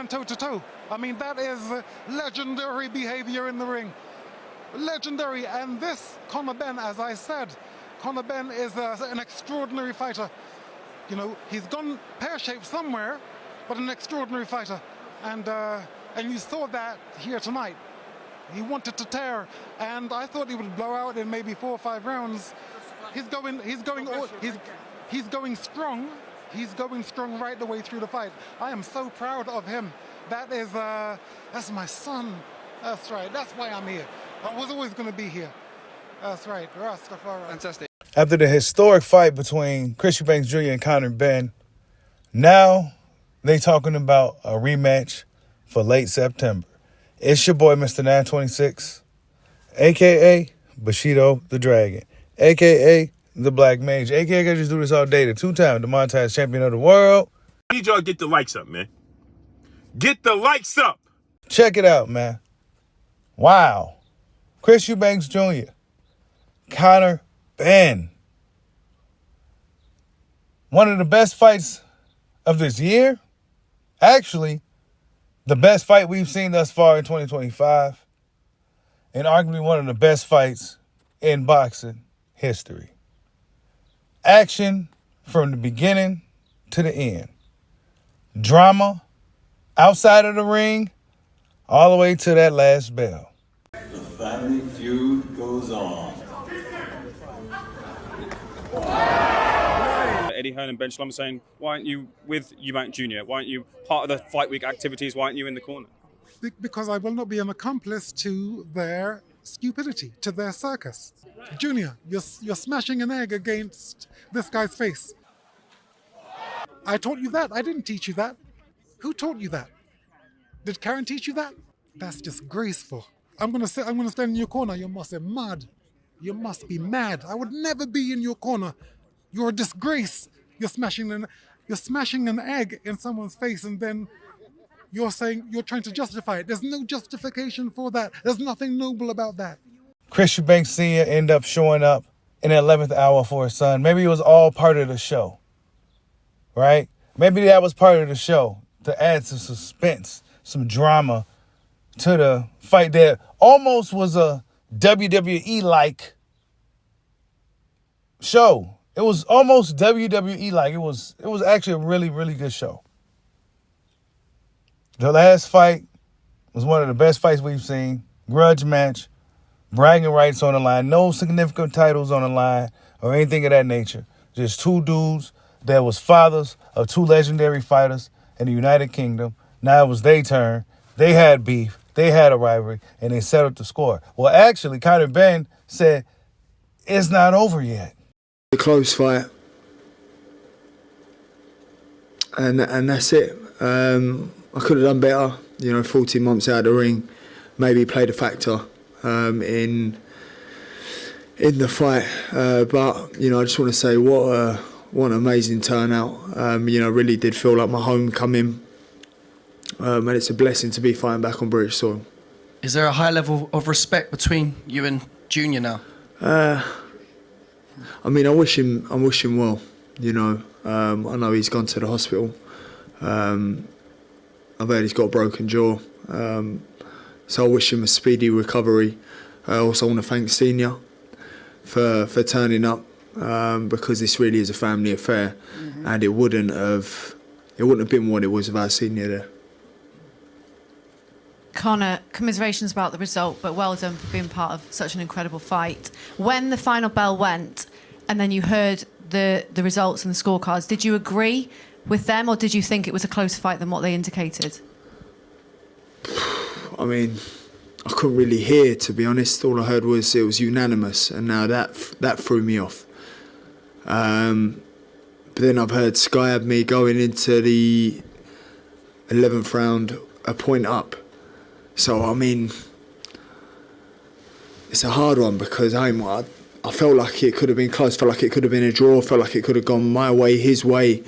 man toe-to-toe. I mean, that is legendary behavior in the ring. Legendary. And this Conor Benn, as I said, Conor Benn is an extraordinary fighter. You know, he's gone pear-shaped somewhere, but an extraordinary fighter. And you saw that here tonight. He wanted to tear, and I thought he would blow out in maybe 4 or 5 rounds. He's going strong. He's going strong right the way through the fight. I am so proud of him. That's my son. That's right. That's why I'm here. I was always going to be here. That's right. Rastafari. Fantastic. After the historic fight between Chris Eubank Jr. and Conor Benn, now they talking about a rematch for late September. It's your boy, Mr. 926, a.k.a. Bushido the Dragon, a.k.a. the Black Mage, a.k.a. I just do this all day, the 2-time demonetized champion of the world. I need y'all to get the likes up, man. Get the likes up. Check it out, man. Wow. Chris Eubanks Jr., Conor Benn. One of the best fights of this year. Actually, the best fight we've seen thus far in 2025. And arguably one of the best fights in boxing history. Action from the beginning to the end. Drama outside of the ring all the way to that last bell. The family feud goes on. Eddie Hearn and Ben Shalom saying, why aren't you with Eubank Jr.? Why aren't you part of the fight week activities? Why aren't you in the corner? Because I will not be an accomplice to their stupidity, to their circus. Junior, you're smashing an egg against this guy's face. I taught you that. I didn't teach you that. Who taught you that? Did Karen teach you that? That's disgraceful. I'm gonna stand in your corner. You must be mad. You must be mad. I would never be in your corner. You're a disgrace. You're smashing an egg in someone's face, and then you're trying to justify it. There's no justification for that. There's nothing noble about that. Chris Eubank Sr. ended up showing up in the 11th hour for his son. Maybe it was all part of the show, right? Maybe that was part of the show to add some suspense, some drama to the fight that almost was a WWE-like show. It was almost WWE-like. It was actually a really, really good show. The last fight was one of the best fights we've seen. Grudge match, bragging rights on the line, no significant titles on the line or anything of that nature. Just two dudes that was fathers of two legendary fighters in the United Kingdom. Now it was their turn. They had beef. They had a rivalry, and they settled the score. Well, actually, Conor Benn said, it's not over yet. A close fight, and that's it. I could have done better. 14 months out of the ring, maybe played a factor in the fight. But I just want to say what an amazing turnout. Really did feel like my homecoming, and it's a blessing to be fighting back on British soil. Is there a high level of respect between you and Junior now? I wish him well. I know he's gone to the hospital. I've heard he's got a broken jaw. So I wish him a speedy recovery. I also want to thank Senior for turning up, because this really is a family affair, and it wouldn't have been what it was without Senior there. Conor, commiserations about the result, but well done for being part of such an incredible fight. When the final bell went and then you heard the results and the scorecards, did you agree with them, or did you think it was a closer fight than what they indicated? I couldn't really hear, to be honest. All I heard was it was unanimous, and now that threw me off. But then I've heard Sky had me going into the 11th round a point up. So, it's a hard one, because I felt like it could have been close, felt like it could have been a draw, felt like it could have gone my way, his way.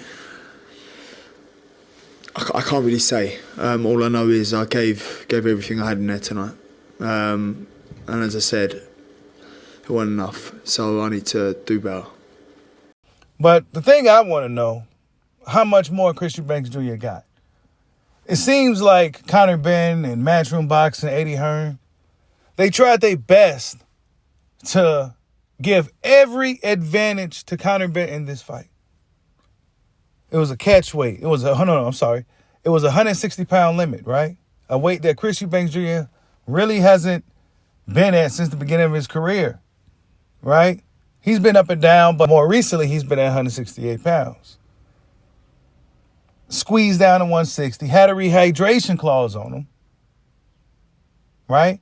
I can't really say. All I know is I gave everything I had in there tonight. And as I said, it wasn't enough, so I need to do better. But the thing I want to know, how much more Chris Eubanks Jr. got? It seems like Conor Benn and Matchroom Boxing, Eddie Hearn, they tried their best to give every advantage to Conor Benn in this fight. It was a catch weight. It was a 160-pound limit, right? A weight that Chris Eubank Jr. really hasn't been at since the beginning of his career, right? He's been up and down, but more recently, he's been at 168 pounds. Squeezed down to 160, had a rehydration clause on him, right?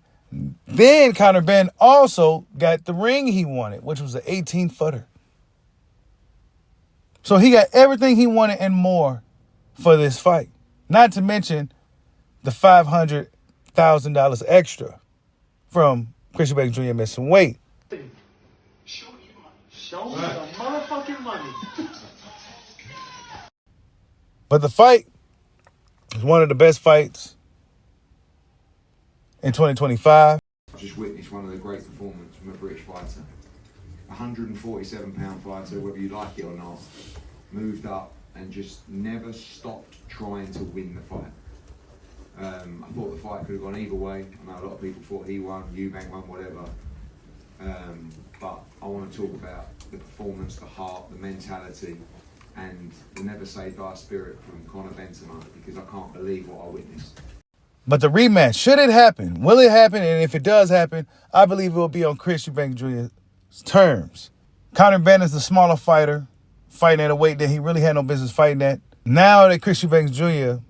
Then Conor Benn also got the ring he wanted, which was an 18-footer. So he got everything he wanted and more for this fight. Not to mention the $500,000 extra from Chris Eubank Jr. missing weight. Show me the motherfucking money. But the fight is one of the best fights in 2025. I've just witnessed one of the great performances from a British fighter. 147-pound fighter, whether you like it or not, moved up and just never stopped trying to win the fight. I thought the fight could have gone either way. I know a lot of people thought he won, Eubank won, whatever. But I want to talk about the performance, the heart, the mentality, and the never say die spirit from Conor Benn tonight, because I can't believe what I witnessed. But the rematch, should it happen? Will it happen? And if it does happen, I believe it will be on Chris Eubank Jr.'s terms. Conor Benn is the smaller fighter, fighting at a weight that he really had no business fighting at. Now that Chris Eubank Jr.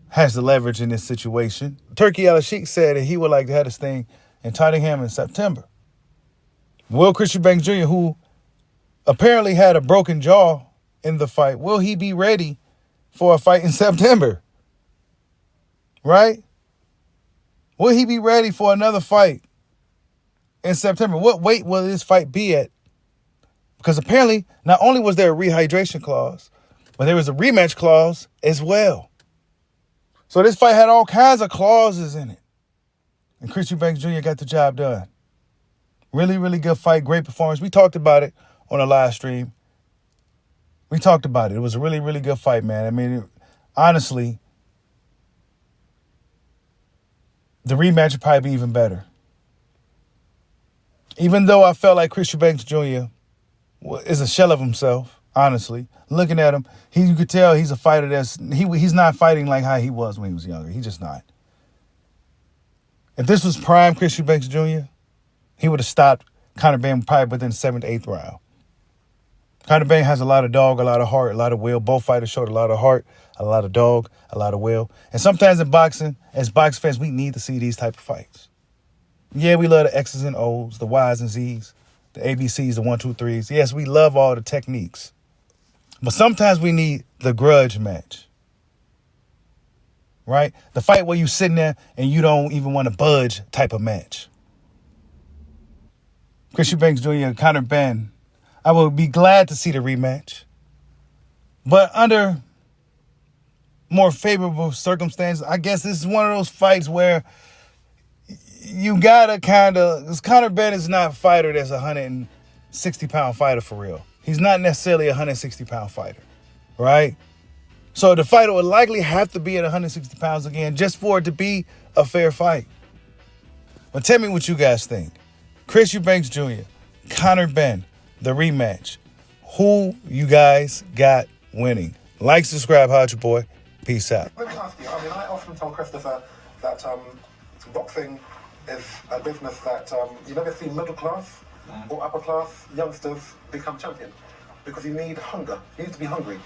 has the leverage in this situation, Turki Al-Sheikh said that he would like to have this thing in Tottenham in September. Will Chris Eubank Jr., who apparently had a broken jaw in the fight, will he be ready for a fight in September? Right? Will he be ready for another fight in September? What weight will this fight be at? Because apparently, not only was there a rehydration clause, but there was a rematch clause as well. So this fight had all kinds of clauses in it. And Chris Eubank Jr. got the job done. Really, really good fight. Great performance. We talked about it on a live stream. We talked about it. It was a really, really good fight, man. I mean, honestly, the rematch would probably be even better. Even though I felt like Chris Eubank Jr. is a shell of himself, honestly. Looking at him, you could tell he's a fighter he's not fighting like how he was when he was younger. He's just not. If this was prime Chris Eubank Jr., he would have stopped Conor Benn probably within the 7th, 8th round. Conor Benn has a lot of dog, a lot of heart, a lot of will. Both fighters showed a lot of heart, a lot of dog, a lot of will. And sometimes in boxing, as boxing fans, we need to see these type of fights. Yeah, we love the X's and O's, the Y's and Z's, the ABCs, the 1, 2, 3s. Yes, we love all the techniques. But sometimes we need the grudge match. Right? The fight where you sitting there and you don't even want to budge type of match. Chris Eubank Jr. and Conor Benn, I would be glad to see the rematch. But under more favorable circumstances, I guess this is one of those fights where you gotta because Conor Benn is not a fighter that's a 160-pound fighter for real. He's not necessarily a 160-pound fighter, right? So the fighter would likely have to be at 160 pounds again just for it to be a fair fight. But tell me what you guys think. Chris Eubank Jr., Conor Benn, the rematch. Who you guys got winning? Like, subscribe, how's your boy? Peace out. Let me ask you, I often tell Christopher that boxing is a business that you never see middle class or upper class youngsters become champion, because you need hunger. You need to be hungry.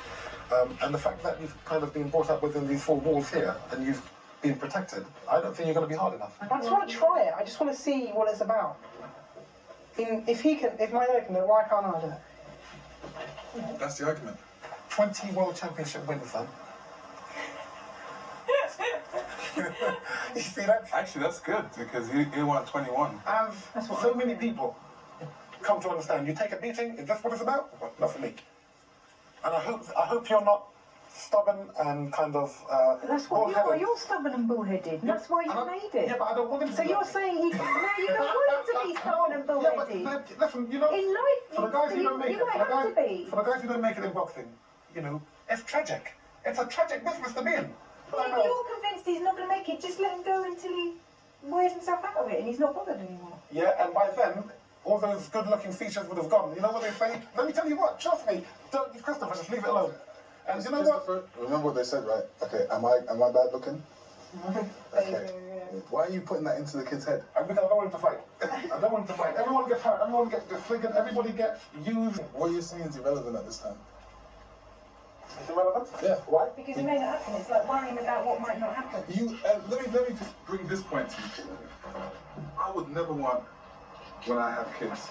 And the fact that you've kind of been brought up within these 4 walls here and you've been protected, I don't think you're going to be hard enough. I just want to try it. I just want to see what it's about. If my can do it, why can't I do it? That's the argument. 20 world championship winners, son. You see that? Actually, that's good, because he won 21. As so many people come to understand, you take a beating, is this what it's about? Well, not for me. And I hope you're not stubborn and kind of that's what you are. You're stubborn and bullheaded. Yeah, that's why you made it. Yeah, but I don't want him to. So you're saying he? No, you don't want him to be stubborn and bullheaded. Yeah, but listen, you know, in life, for the guys who don't make it, for the guys who don't make it in boxing, you know, it's tragic. It's a tragic business to be in. Well, if you're convinced he's not going to make it, just let him go until he wears himself out of it and he's not bothered anymore. Yeah, and by then, all those good-looking features would have gone. You know what they say? Let me tell you what, trust me, don't, Christopher, just leave it alone. And you know what? Remember what they said, right? Okay, am I bad looking? Okay. Why are you putting that into the kid's head? Because I don't want him to fight. I don't want him to fight. Everyone gets hurt, everyone gets disfigured, everybody gets used. What you're saying is irrelevant at this time. Is it relevant? Yeah. Why? Because it may not happen. It's like worrying about what might not happen. Let me just bring this point to you. I would never want, when I have kids,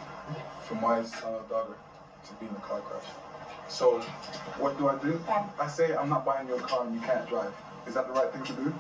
for my son or daughter to be in a car crash. So, what do? I say I'm not buying your car and you can't drive. Is that the right thing to do?